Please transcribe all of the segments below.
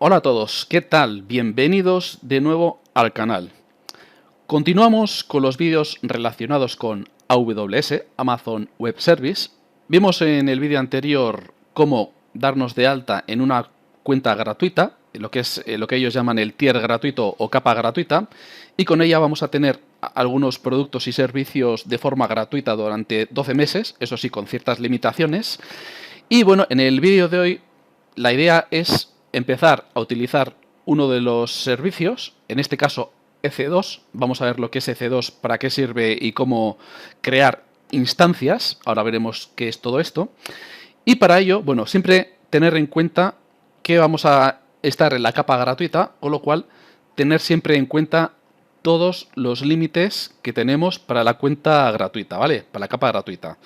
Hola a todos, ¿qué tal? Bienvenidos de nuevo al canal. Continuamos con los vídeos relacionados con AWS, Amazon Web Service. Vimos en el vídeo anterior cómo darnos de alta en una cuenta gratuita, lo que ellos llaman el tier gratuito o capa gratuita, y con ella vamos a tener algunos productos y servicios de forma gratuita durante 12 meses, eso sí, con ciertas limitaciones. Y bueno, en el vídeo de hoy la idea es empezar a utilizar uno de los servicios, en este caso EC2. Vamos a ver lo que es EC2, para qué sirve y cómo crear instancias. Ahora veremos qué es todo esto. Y para ello, bueno, siempre tener en cuenta que vamos a estar en la capa gratuita, con lo cual tener siempre en cuenta todos los límites que tenemos para la cuenta gratuita, ¿vale? Para la capa gratuita.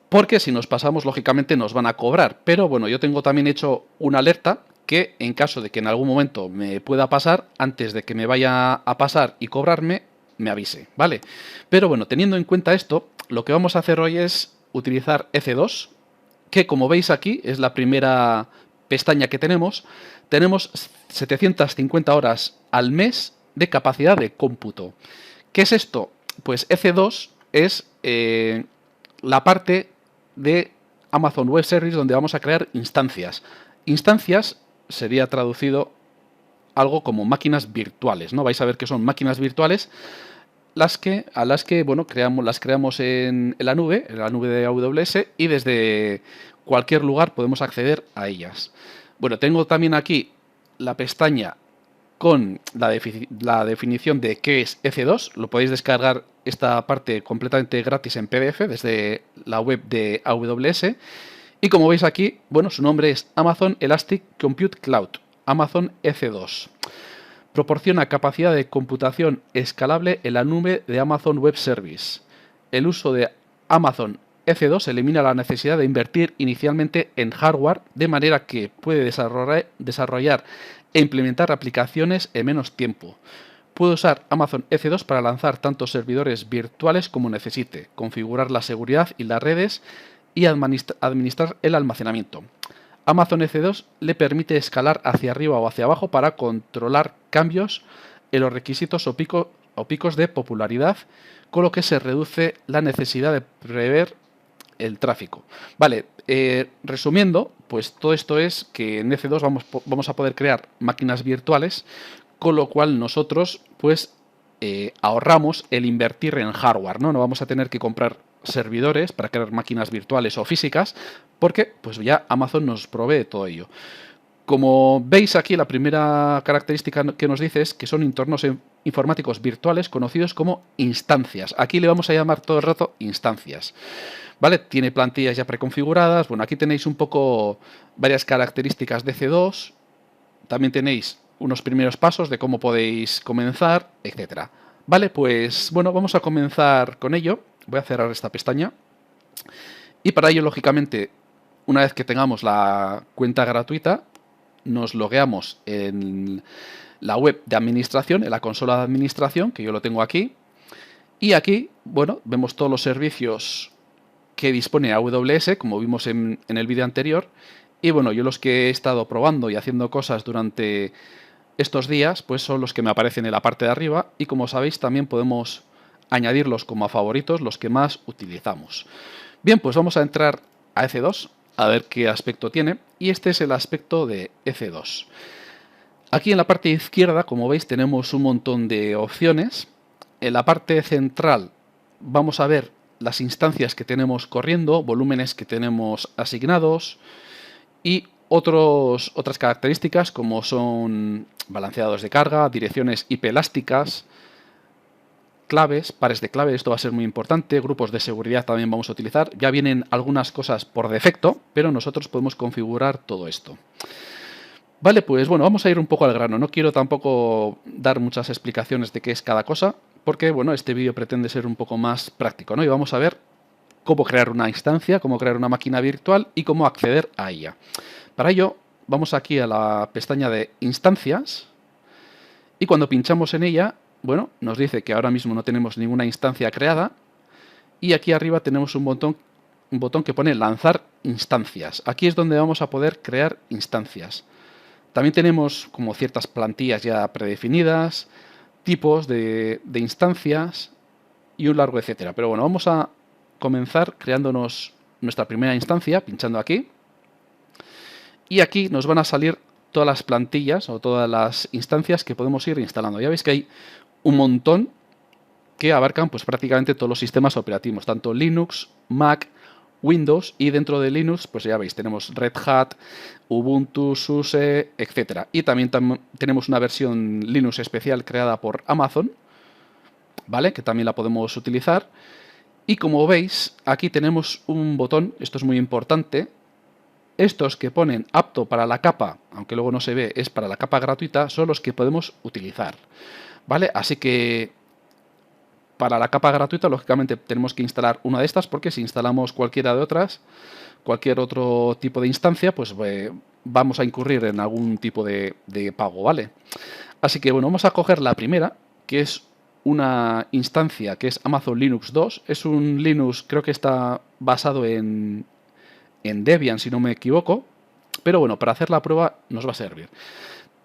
Porque si nos pasamos, lógicamente nos van a cobrar. Pero bueno, yo tengo también hecho una alerta que en caso de que en algún momento me pueda pasar, antes de que me vaya a pasar y cobrarme, me avise, ¿vale? Pero bueno, teniendo en cuenta esto, lo que vamos a hacer hoy es utilizar EC2, que como veis aquí es la primera pestaña que tenemos. Tenemos 750 horas al mes de capacidad de cómputo. ¿Qué es esto? Pues EC2 es la parte de Amazon Web Service donde vamos a crear instancias. Instancias sería traducido algo como máquinas virtuales, ¿no? Vais a ver que son máquinas virtuales a las que bueno, las creamos en la nube de AWS, y desde cualquier lugar podemos acceder a ellas. Bueno, tengo también aquí la pestaña con la definición de qué es EC2. Lo podéis descargar esta parte completamente gratis en PDF desde la web de AWS. Y como veis aquí, bueno, su nombre es Amazon Elastic Compute Cloud, Amazon EC2. Proporciona capacidad de computación escalable en la nube de Amazon Web Service. El uso de Amazon EC2 elimina la necesidad de invertir inicialmente en hardware, de manera que puede desarrollar e implementar aplicaciones en menos tiempo. Puede usar Amazon EC2 para lanzar tantos servidores virtuales como necesite, configurar la seguridad y las redes y administrar el almacenamiento. Amazon EC2 le permite escalar hacia arriba o hacia abajo para controlar cambios en los requisitos o picos de popularidad, con lo que se reduce la necesidad de prever el tráfico. Vale, resumiendo, pues todo esto es que en EC2 vamos a poder crear máquinas virtuales, con lo cual nosotros pues ahorramos el invertir en hardware, ¿no? No vamos a tener que comprar servidores para crear máquinas virtuales o físicas, porque pues ya Amazon nos provee todo ello. Como veis aquí, la primera característica que nos dice es que son entornos informáticos virtuales conocidos como instancias. Aquí le vamos a llamar todo el rato instancias. ¿Vale? Tiene plantillas ya preconfiguradas. Bueno, aquí tenéis un poco varias características de EC2. También tenéis unos primeros pasos de cómo podéis comenzar, etcétera. Vale, pues bueno, vamos a comenzar con ello. Voy a cerrar esta pestaña. Y para ello, lógicamente, una vez que tengamos la cuenta gratuita, nos logueamos en la web de administración, en la consola de administración, que yo lo tengo aquí. Y aquí, bueno, vemos todos los servicios que dispone AWS, como vimos en el vídeo anterior. Y bueno, yo los que he estado probando y haciendo cosas durante estos días, pues son los que me aparecen en la parte de arriba. Y como sabéis, también podemos añadirlos como a favoritos, los que más utilizamos. Bien, pues vamos a entrar a EC2, a ver qué aspecto tiene. Y este es el aspecto de EC2. Aquí en la parte izquierda, como veis, tenemos un montón de opciones. En la parte central vamos a ver las instancias que tenemos corriendo, volúmenes que tenemos asignados y otras características como son balanceados de carga, direcciones IP elásticas, claves, pares de clave, esto va a ser muy importante, grupos de seguridad también vamos a utilizar. Ya vienen algunas cosas por defecto, pero nosotros podemos configurar todo esto. Vale, pues bueno, vamos a ir un poco al grano. No quiero tampoco dar muchas explicaciones de qué es cada cosa, porque bueno, este vídeo pretende ser un poco más práctico, ¿no? Y vamos a ver cómo crear una instancia, cómo crear una máquina virtual y cómo acceder a ella. Para ello, vamos aquí a la pestaña de instancias, y cuando pinchamos en ella, bueno, nos dice que ahora mismo no tenemos ninguna instancia creada, y aquí arriba tenemos un botón que pone lanzar instancias. Aquí es donde vamos a poder crear instancias. También tenemos como ciertas plantillas ya predefinidas, tipos de instancias y un largo etcétera. Pero bueno, vamos a comenzar creándonos nuestra primera instancia, pinchando aquí. Y aquí nos van a salir todas las plantillas o todas las instancias que podemos ir instalando. Ya veis que hay un montón que abarcan pues prácticamente todos los sistemas operativos, tanto Linux, Mac, Windows, y dentro de Linux, pues ya veis, tenemos Red Hat, Ubuntu, SUSE, etc. Y también tenemos una versión Linux especial creada por Amazon, ¿vale? Que también la podemos utilizar. Y como veis, aquí tenemos un botón, esto es muy importante. Estos que ponen apto para la capa, aunque luego no se ve, es para la capa gratuita, son los que podemos utilizar, ¿vale? Así que para la capa gratuita, lógicamente, tenemos que instalar una de estas, porque si instalamos cualquiera de otras, cualquier otro tipo de instancia, pues vamos a incurrir en algún tipo de pago, ¿vale? Así que bueno, vamos a coger la primera, que es una instancia que es Amazon Linux 2. Es un Linux, creo que está basado en Debian, si no me equivoco. Pero bueno, para hacer la prueba nos va a servir.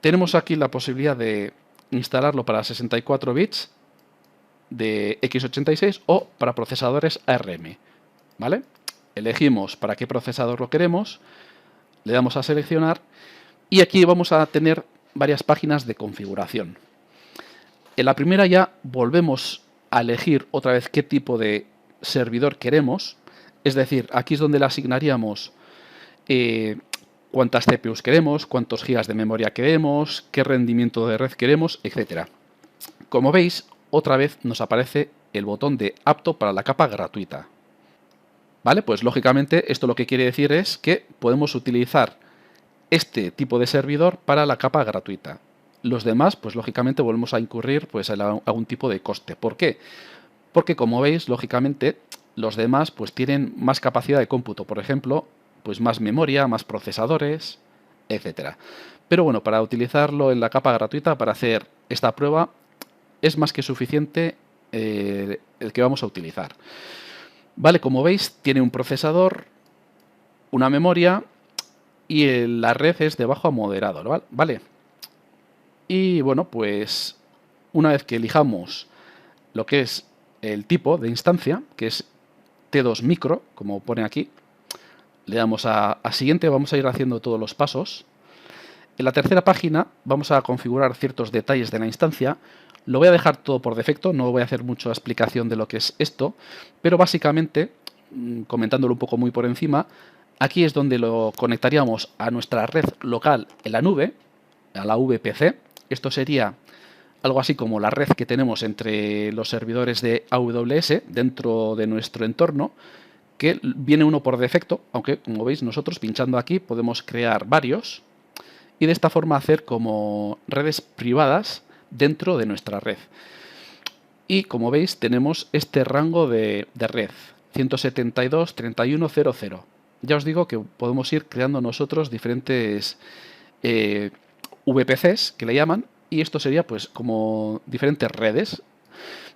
Tenemos aquí la posibilidad de instalarlo para 64 bits de x86 o para procesadores ARM, ¿vale? Elegimos para qué procesador lo queremos, le damos a seleccionar y aquí vamos a tener varias páginas de configuración. En la primera ya volvemos a elegir otra vez qué tipo de servidor queremos, es decir, aquí es donde le asignaríamos cuántas CPUs queremos, cuántos gigas de memoria queremos, qué rendimiento de red queremos, etc. Como veis, otra vez nos aparece el botón de apto para la capa gratuita. ¿Vale? Pues lógicamente esto lo que quiere decir es que podemos utilizar este tipo de servidor para la capa gratuita. Los demás, pues lógicamente volvemos a incurrir pues, en algún tipo de coste. ¿Por qué? Porque como veis, lógicamente, los demás pues tienen más capacidad de cómputo. Por ejemplo, pues más memoria, más procesadores, etc. Pero bueno, para utilizarlo en la capa gratuita, para hacer esta prueba, es más que suficiente el que vamos a utilizar. Vale, como veis, tiene un procesador, una memoria y la red es de bajo a moderado, ¿vale? Y bueno, pues una vez que elijamos lo que es el tipo de instancia, que es T2 micro, como pone aquí, le damos a siguiente, vamos a ir haciendo todos los pasos. En la tercera página vamos a configurar ciertos detalles de la instancia. Lo voy a dejar todo por defecto, no voy a hacer mucha explicación de lo que es esto, pero básicamente, comentándolo un poco muy por encima, aquí es donde lo conectaríamos a nuestra red local en la nube, a la VPC. Esto sería algo así como la red que tenemos entre los servidores de AWS dentro de nuestro entorno, que viene uno por defecto, aunque como veis nosotros pinchando aquí podemos crear varios y de esta forma hacer como redes privadas dentro de nuestra red. Y como veis tenemos este rango de red 172.31.00. Ya os digo que podemos ir creando nosotros diferentes VPCs que le llaman, y esto sería pues como diferentes redes.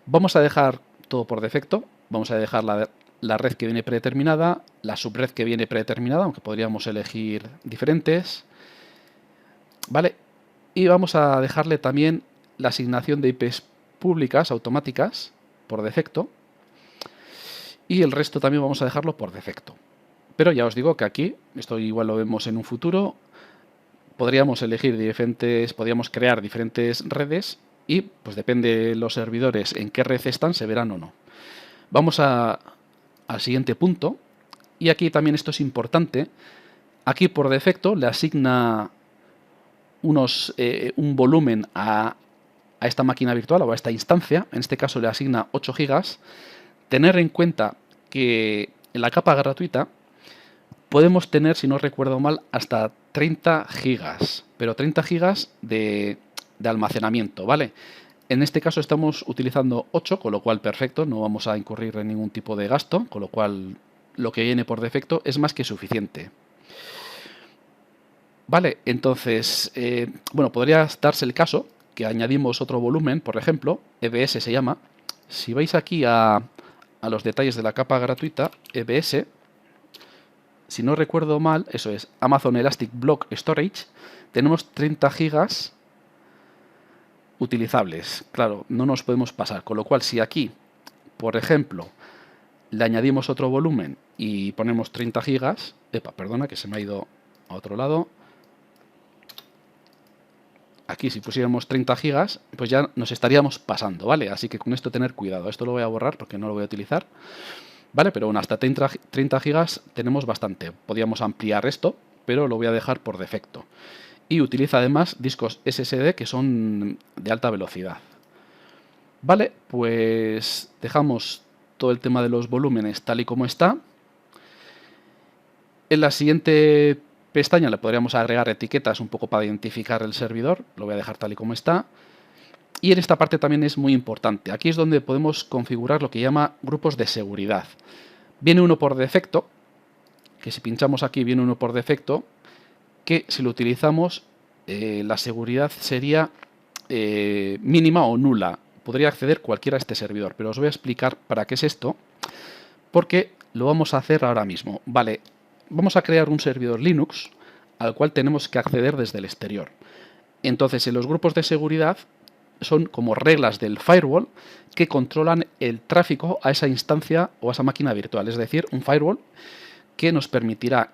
Vamos a dejar todo por defecto, vamos a dejar la red que viene predeterminada, la subred que viene predeterminada, aunque podríamos elegir diferentes, ¿vale? Y vamos a dejarle también la asignación de IPs públicas automáticas por defecto, y el resto también vamos a dejarlo por defecto. Pero ya os digo que aquí, esto igual lo vemos en un futuro, podríamos elegir podríamos crear diferentes redes y pues depende de los servidores en qué red están, se verán o no. Vamos al siguiente punto, y aquí también esto es importante. Aquí por defecto le asigna un volumen a esta máquina virtual o a esta instancia, en este caso le asigna 8 gigas. Tener en cuenta que en la capa gratuita podemos tener, si no recuerdo mal, hasta 30 gigas, pero 30 gigas de almacenamiento, ¿vale? En este caso estamos utilizando 8, con lo cual perfecto, no vamos a incurrir en ningún tipo de gasto, con lo cual lo que viene por defecto es más que suficiente. Vale, entonces, bueno, podría darse el caso que añadimos otro volumen, por ejemplo, EBS se llama. Si vais aquí a los detalles de la capa gratuita, EBS, si no recuerdo mal, eso es Amazon Elastic Block Storage, tenemos 30 gigas utilizables. Claro, no nos podemos pasar, con lo cual si aquí, por ejemplo, le añadimos otro volumen y ponemos 30 gigas, perdona que se me ha ido a otro lado. Aquí si pusiéramos 30 gigas, pues ya nos estaríamos pasando, ¿vale? Así que con esto tener cuidado. Esto lo voy a borrar porque no lo voy a utilizar, ¿vale? Pero bueno, hasta 30 gigas tenemos bastante. Podríamos ampliar esto, pero lo voy a dejar por defecto. Y utiliza además discos SSD que son de alta velocidad. Vale, pues dejamos todo el tema de los volúmenes tal y como está. En la siguiente pestaña le podríamos agregar etiquetas un poco para identificar el servidor. Lo voy a dejar tal y como está. Y en esta parte también es muy importante. Aquí es donde podemos configurar lo que llama grupos de seguridad. Viene uno por defecto, que si pinchamos aquí viene uno por defecto, que si lo utilizamos la seguridad sería mínima o nula. Podría acceder cualquiera a este servidor, pero os voy a explicar para qué es esto, porque lo vamos a hacer ahora mismo. Vale, vamos a crear un servidor Linux al cual tenemos que acceder desde el exterior. Entonces, en los grupos de seguridad son como reglas del firewall que controlan el tráfico a esa instancia o a esa máquina virtual. Es decir, un firewall que nos permitirá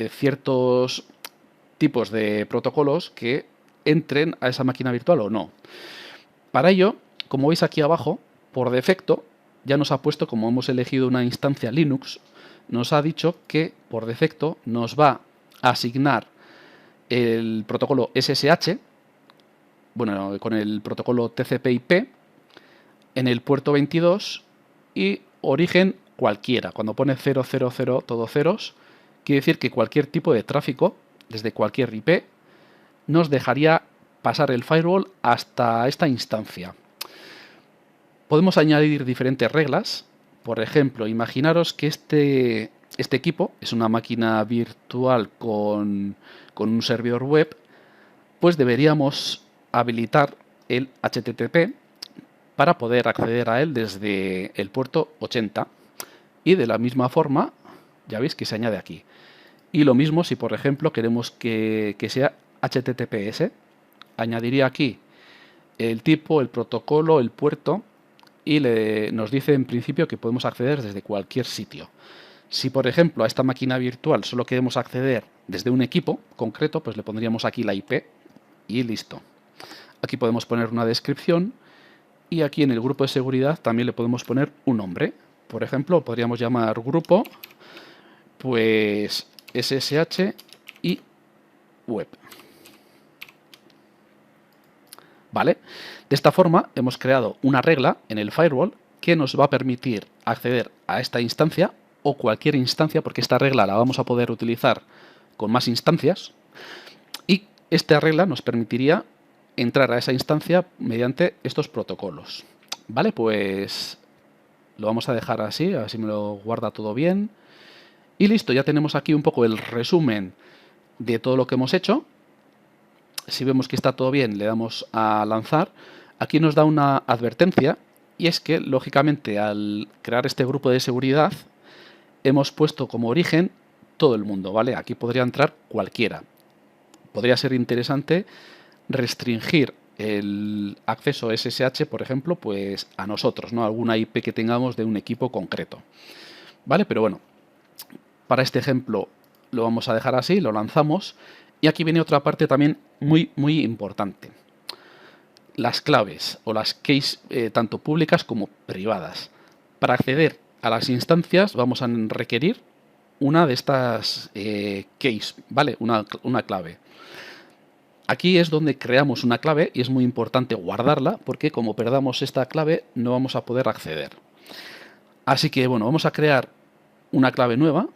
ciertos tipos de protocolos que entren a esa máquina virtual o no. Para ello, como veis aquí abajo, por defecto, ya nos ha puesto, como hemos elegido una instancia Linux, nos ha dicho que por defecto nos va a asignar el protocolo SSH, bueno, con el protocolo TCP/IP, en el puerto 22 y origen cualquiera. Cuando pone 000 todo ceros, quiere decir que cualquier tipo de tráfico, desde cualquier IP, nos dejaría pasar el firewall hasta esta instancia. Podemos añadir diferentes reglas. Por ejemplo, imaginaros que este equipo es una máquina virtual con un servidor web, pues deberíamos habilitar el HTTP para poder acceder a él desde el puerto 80. Y de la misma forma, ya veis que se añade aquí. Y lo mismo si, por ejemplo, queremos que sea HTTPS. Añadiría aquí el tipo, el protocolo, el puerto y nos dice en principio que podemos acceder desde cualquier sitio. Si, por ejemplo, a esta máquina virtual solo queremos acceder desde un equipo concreto, pues le pondríamos aquí la IP y listo. Aquí podemos poner una descripción y aquí en el grupo de seguridad también le podemos poner un nombre. Por ejemplo, podríamos llamar grupo, pues SSH y web. ¿Vale? De esta forma hemos creado una regla en el firewall que nos va a permitir acceder a esta instancia o cualquier instancia, porque esta regla la vamos a poder utilizar con más instancias, y esta regla nos permitiría entrar a esa instancia mediante estos protocolos. Vale, pues lo vamos a dejar así, a ver si me lo guarda todo bien. Y listo, ya tenemos aquí un poco el resumen de todo lo que hemos hecho. Si vemos que está todo bien, le damos a lanzar. Aquí nos da una advertencia y es que, lógicamente, al crear este grupo de seguridad, hemos puesto como origen todo el mundo, ¿vale? Aquí podría entrar cualquiera. Podría ser interesante restringir el acceso SSH, por ejemplo, pues a nosotros, ¿no? Alguna IP que tengamos de un equipo concreto, ¿vale? Pero bueno, para este ejemplo lo vamos a dejar así, lo lanzamos. Y aquí viene otra parte también muy importante. Las claves o las keys tanto públicas como privadas. Para acceder a las instancias vamos a requerir una de estas keys, ¿vale? Una clave. Aquí es donde creamos una clave y es muy importante guardarla porque como perdamos esta clave no vamos a poder acceder. Así que bueno, vamos a crear una clave nueva,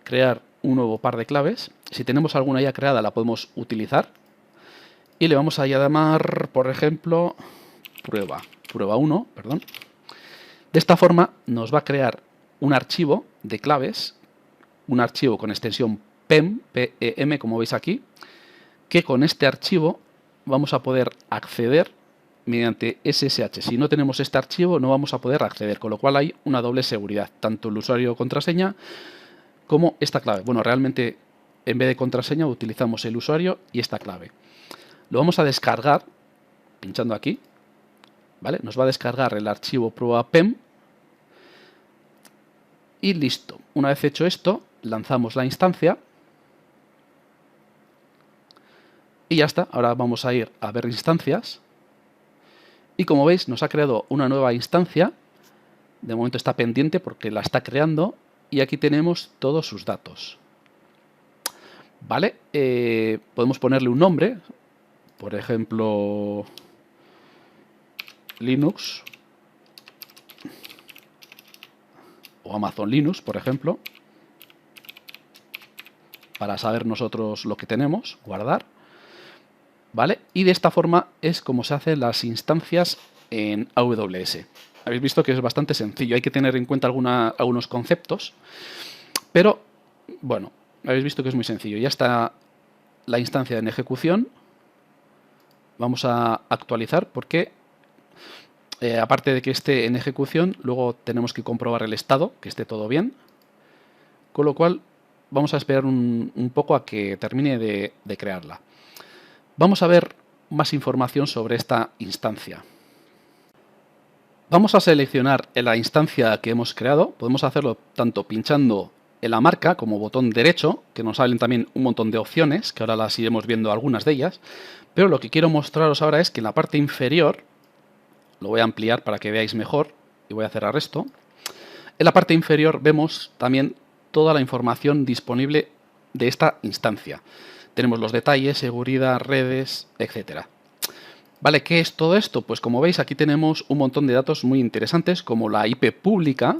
crear un nuevo par de claves. Si tenemos alguna ya creada la podemos utilizar y le vamos a llamar, por ejemplo, prueba 1, perdón. De esta forma nos va a crear un archivo de claves, un archivo con extensión PEM, PEM, como veis aquí, que con este archivo vamos a poder acceder mediante SSH. Si no tenemos este archivo no vamos a poder acceder, con lo cual hay una doble seguridad, tanto el usuario o contraseña como esta clave. Bueno, realmente en vez de contraseña utilizamos el usuario y esta clave. Lo vamos a descargar pinchando aquí, ¿vale? Nos va a descargar el archivo prueba PEM y listo. Una vez hecho esto, lanzamos la instancia y ya está. Ahora vamos a ir a ver instancias y como veis nos ha creado una nueva instancia. De momento está pendiente porque la está creando y aquí tenemos todos sus datos. Vale, podemos ponerle un nombre, por ejemplo, Linux o Amazon Linux, por ejemplo, para saber nosotros lo que tenemos, guardar. ¿Vale? Y de esta forma es como se hacen las instancias en AWS. Habéis visto que es bastante sencillo, hay que tener en cuenta algunos conceptos, pero bueno, habéis visto que es muy sencillo. Ya está la instancia en ejecución. Vamos a actualizar porque aparte de que esté en ejecución, luego tenemos que comprobar el estado, que esté todo bien, con lo cual vamos a esperar un poco a que termine de crearla. Vamos a ver más información sobre esta instancia. Vamos a seleccionar la instancia que hemos creado. Podemos hacerlo tanto pinchando en la marca como botón derecho, que nos salen también un montón de opciones, que ahora las iremos viendo algunas de ellas. Pero lo que quiero mostraros ahora es que en la parte inferior, lo voy a ampliar para que veáis mejor y voy a cerrar esto. En la parte inferior vemos también toda la información disponible de esta instancia. Tenemos los detalles, seguridad, redes, etcétera. Vale, ¿qué es todo esto? Pues como veis aquí tenemos un montón de datos muy interesantes como la IP pública.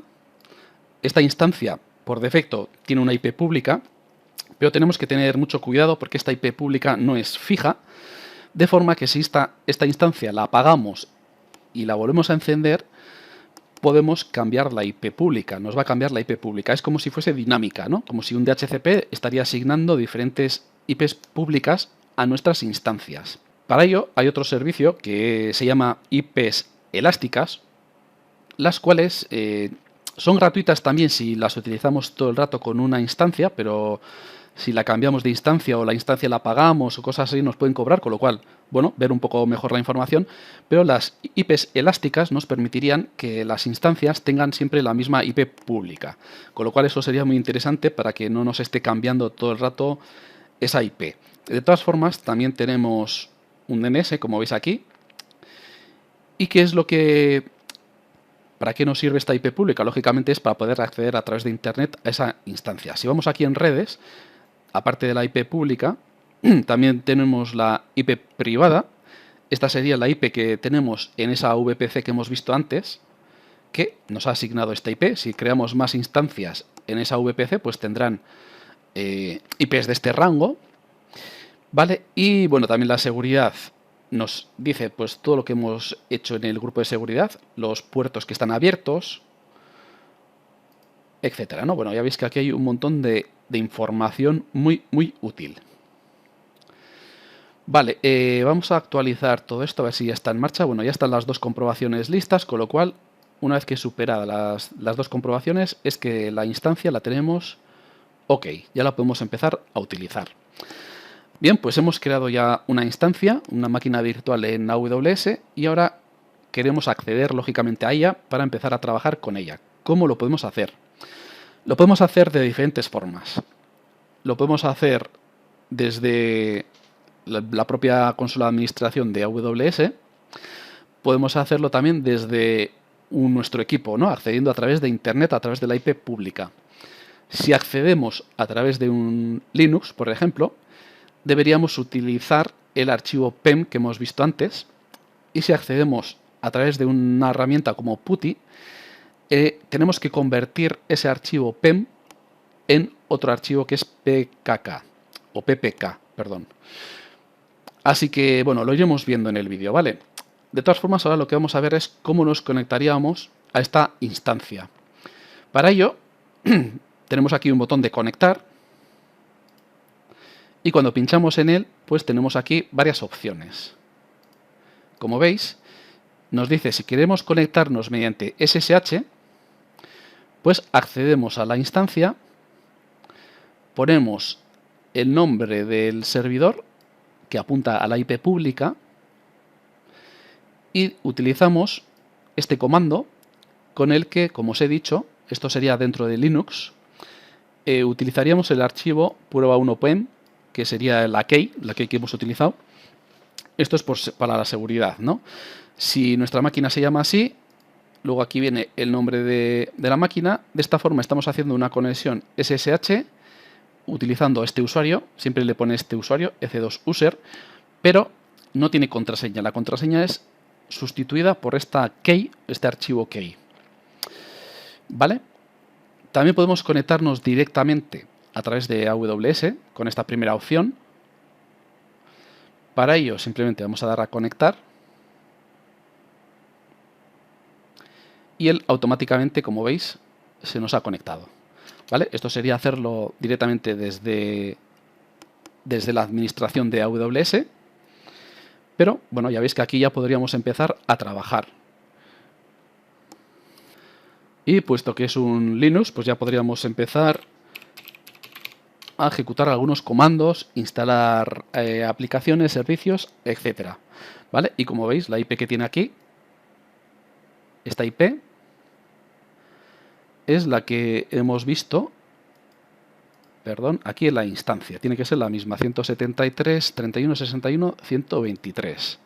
Esta instancia por defecto tiene una IP pública, pero tenemos que tener mucho cuidado porque esta IP pública no es fija, de forma que si esta instancia la apagamos y la volvemos a encender, podemos cambiar la IP pública, nos va a cambiar la IP pública. Es como si fuese dinámica, ¿no? Como si un DHCP estaría asignando diferentes IPs públicas a nuestras instancias. Para ello hay otro servicio que se llama IPs elásticas, las cuales son gratuitas también si las utilizamos todo el rato con una instancia, pero si la cambiamos de instancia o la instancia la apagamos o cosas así nos pueden cobrar, con lo cual, bueno, ver un poco mejor la información, pero las IPs elásticas nos permitirían que las instancias tengan siempre la misma IP pública, con lo cual eso sería muy interesante para que no nos esté cambiando todo el rato esa IP. De todas formas, también tenemos un DNS, como veis aquí. ¿Y qué es lo que... ¿Para qué nos sirve esta IP pública? Lógicamente es para poder acceder a través de Internet a esa instancia. Si vamos aquí en redes, aparte de la IP pública, también tenemos la IP privada. Esta sería la IP que tenemos en esa VPC que hemos visto antes, que nos ha asignado esta IP. Si creamos más instancias en esa VPC, pues tendrán IPs de este rango. Vale, y bueno, también la seguridad nos dice pues todo lo que hemos hecho en el grupo de seguridad, los puertos que están abiertos, etcétera, ¿no? Bueno, ya veis que aquí hay un montón de información muy útil. Vale, vamos a actualizar todo esto, a ver si ya está en marcha. Bueno, ya están las dos comprobaciones listas, con lo cual, una vez que superadas las dos comprobaciones, es que la instancia la tenemos ok, ya la podemos empezar a utilizar. Bien, pues hemos creado ya una instancia, una máquina virtual en AWS y ahora queremos acceder lógicamente a ella para empezar a trabajar con ella. ¿Cómo lo podemos hacer? Lo podemos hacer de diferentes formas. Lo podemos hacer desde la propia consola de administración de AWS. Podemos hacerlo también desde nuestro equipo, ¿no? Accediendo a través de Internet, a través de la IP pública. Si accedemos a través de un Linux, por ejemplo, deberíamos utilizar el archivo PEM que hemos visto antes, y si accedemos a través de una herramienta como PuTTY, tenemos que convertir ese archivo PEM en otro archivo que es PKK, o PPK, perdón. Así que, bueno, lo iremos viendo en el vídeo, ¿vale? De todas formas, ahora lo que vamos a ver es cómo nos conectaríamos a esta instancia. Para ello, tenemos aquí un botón de conectar, y cuando pinchamos en él, pues tenemos aquí varias opciones. Como veis, nos dice si queremos conectarnos mediante SSH, pues accedemos a la instancia ponemos el nombre del servidor que apunta a la IP pública y utilizamos este comando con el que, como os he dicho, esto sería dentro de Linux, utilizaríamos el archivo prueba1pem, que sería la key que hemos utilizado. Esto es para la seguridad, ¿no? Si nuestra máquina se llama así, luego aquí viene el nombre de la máquina. De esta forma estamos haciendo una conexión SSH utilizando este usuario. Siempre le pone este usuario, EC2user, pero no tiene contraseña. La contraseña es sustituida por esta key, este archivo key. ¿Vale? También podemos conectarnos directamente a través de AWS con esta primera opción. Para ello simplemente vamos a dar a conectar y él automáticamente, como veis, se nos ha conectado. ¿Vale? Esto sería hacerlo directamente desde la administración de AWS, pero bueno, ya veis que aquí ya podríamos empezar a trabajar. Y puesto que es un Linux, pues ya podríamos empezar a ejecutar algunos comandos, instalar aplicaciones, servicios, etcétera. ¿Vale? Y como veis, la IP que tiene aquí, esta IP, es la que hemos visto, perdón, aquí en la instancia. Tiene que ser la misma, 173.31.61.123.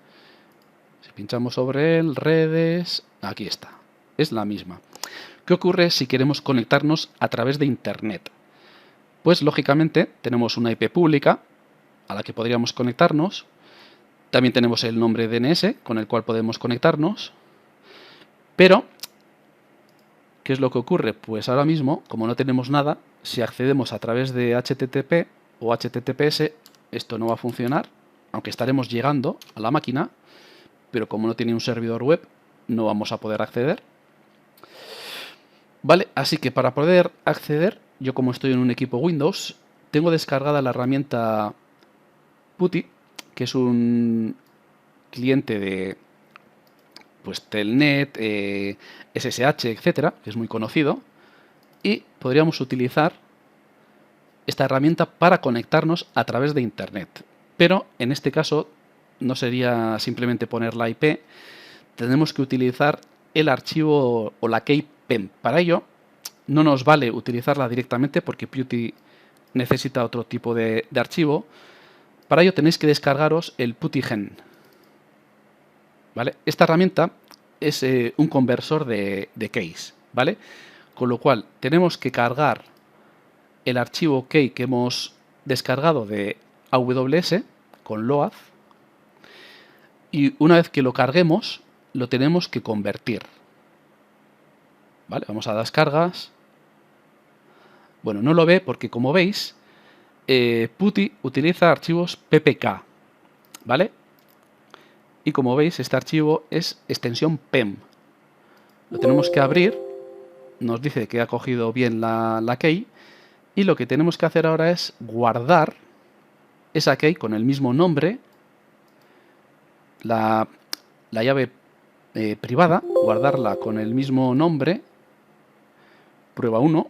Si pinchamos sobre él, redes, aquí está. Es la misma. ¿Qué ocurre si queremos conectarnos a través de Internet? Pues lógicamente tenemos una IP pública a la que podríamos conectarnos. También tenemos el nombre DNS con el cual podemos conectarnos. Pero, ¿qué es lo que ocurre? Pues ahora mismo, como no tenemos nada, si accedemos a través de HTTP o HTTPS, esto no va a funcionar, aunque estaremos llegando a la máquina, pero como no tiene un servidor web, no vamos a poder acceder. Vale, así que para poder acceder, yo como estoy en un equipo Windows, tengo descargada la herramienta PuTTY, que es un cliente de pues Telnet, SSH, etcétera, que es muy conocido, y podríamos utilizar esta herramienta para conectarnos a través de Internet. Pero en este caso no sería simplemente poner la IP, tenemos que utilizar el archivo o la key PEM. Para ello no nos vale utilizarla directamente porque PuTTY necesita otro tipo de archivo. Para ello tenéis que descargaros el PuTTYgen. ¿Vale? Esta herramienta es un conversor de keys, ¿vale? Con lo cual tenemos que cargar el archivo key que hemos descargado de AWS con Load, y una vez que lo carguemos lo tenemos que convertir. ¿Vale? Vamos a descargas. Bueno, no lo ve porque, como veis, PuTTY utiliza archivos PPK, ¿vale? Y como veis, este archivo es extensión PEM. Lo tenemos que abrir, nos dice que ha cogido bien la key, y lo que tenemos que hacer ahora es guardar esa key con el mismo nombre, la llave privada, guardarla con el mismo nombre, prueba 1,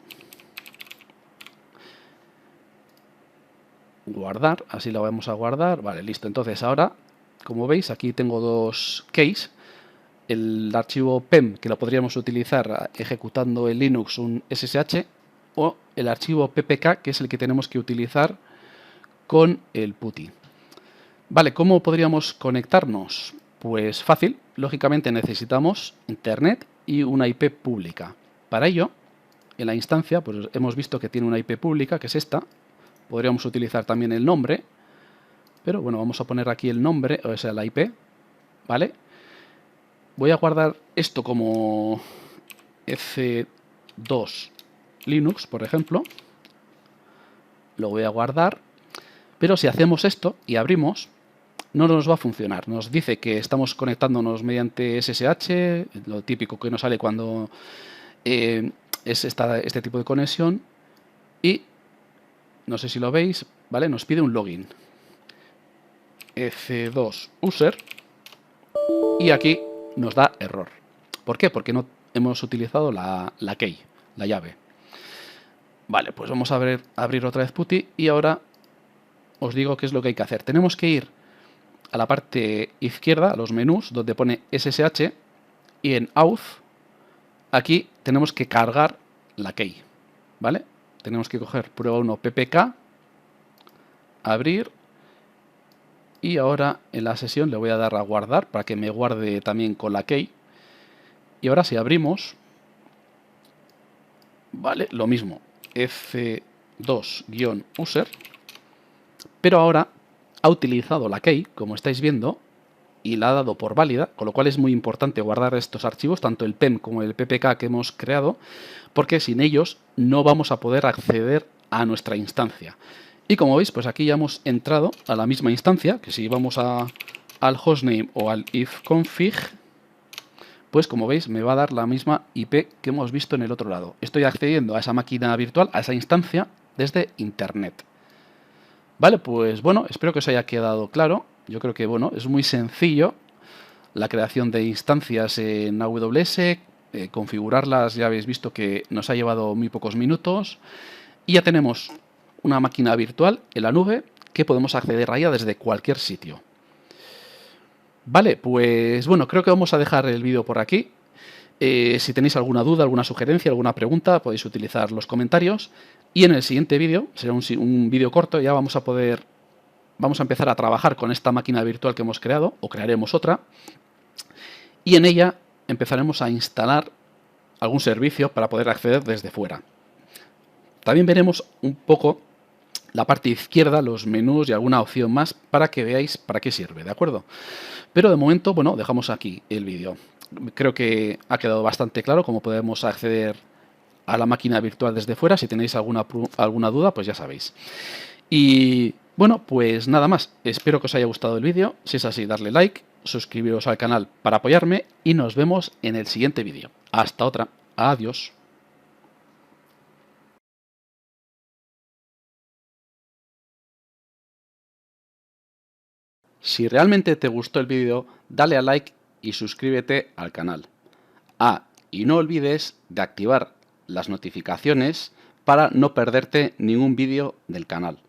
guardar, así la vamos a guardar. Vale, listo. Entonces ahora, como veis, aquí tengo dos keys. El archivo PEM, que lo podríamos utilizar ejecutando en Linux un SSH, o el archivo PPK, que es el que tenemos que utilizar con el PuTTY. Vale, ¿cómo podríamos conectarnos? Pues fácil, lógicamente necesitamos Internet y una IP pública. Para ello, en la instancia, pues hemos visto que tiene una IP pública, que es esta. Podríamos utilizar también el nombre, pero bueno, vamos a poner aquí el nombre, o sea, la IP, ¿vale? Voy a guardar esto como F2 Linux, por ejemplo. Lo voy a guardar, pero si hacemos esto y abrimos, no nos va a funcionar. Nos dice que estamos conectándonos mediante SSH, lo típico que nos sale cuando es este tipo de conexión, y no sé si lo veis, ¿vale? Nos pide un login. EC2user, y aquí nos da error. ¿Por qué? Porque no hemos utilizado la key, la llave. Vale, pues vamos a abrir otra vez PuTTY y ahora os digo qué es lo que hay que hacer. Tenemos que ir a la parte izquierda, a los menús, donde pone SSH, y en Auth, aquí tenemos que cargar la key, ¿vale? Tenemos que coger prueba 1 ppk, abrir, y ahora en la sesión le voy a dar a guardar para que me guarde también con la key. Y ahora si abrimos, vale, lo mismo, f2-user, pero ahora ha utilizado la key, como estáis viendo, y la ha dado por válida, con lo cual es muy importante guardar estos archivos, tanto el PEM como el PPK que hemos creado, porque sin ellos no vamos a poder acceder a nuestra instancia. Y como veis, pues aquí ya hemos entrado a la misma instancia, que si vamos al hostname o al ifconfig, pues como veis me va a dar la misma IP que hemos visto en el otro lado. Estoy accediendo a esa máquina virtual, a esa instancia, desde Internet. Vale, pues bueno, espero que os haya quedado claro. Yo creo que bueno, es muy sencillo la creación de instancias en AWS, configurarlas, ya habéis visto que nos ha llevado muy pocos minutos, y ya tenemos una máquina virtual en la nube que podemos acceder a ella desde cualquier sitio. Vale, pues bueno, creo que vamos a dejar el vídeo por aquí. Si tenéis alguna duda, alguna sugerencia, alguna pregunta, podéis utilizar los comentarios. Y en el siguiente vídeo, será un vídeo corto, ya vamos a empezar a trabajar con esta máquina virtual que hemos creado, o crearemos otra, y en ella empezaremos a instalar algún servicio para poder acceder desde fuera. También veremos un poco la parte izquierda, los menús y alguna opción más para que veáis para qué sirve, ¿de acuerdo? Pero de momento, bueno, dejamos aquí el vídeo. Creo que ha quedado bastante claro cómo podemos acceder a la máquina virtual desde fuera. Si tenéis alguna duda, pues ya sabéis. Y bueno, pues nada más. Espero que os haya gustado el vídeo. Si es así, darle like, suscribiros al canal para apoyarme y nos vemos en el siguiente vídeo. Hasta otra. Adiós. Si realmente te gustó el vídeo, dale a like y suscríbete al canal. Y no olvides de activar las notificaciones para no perderte ningún vídeo del canal.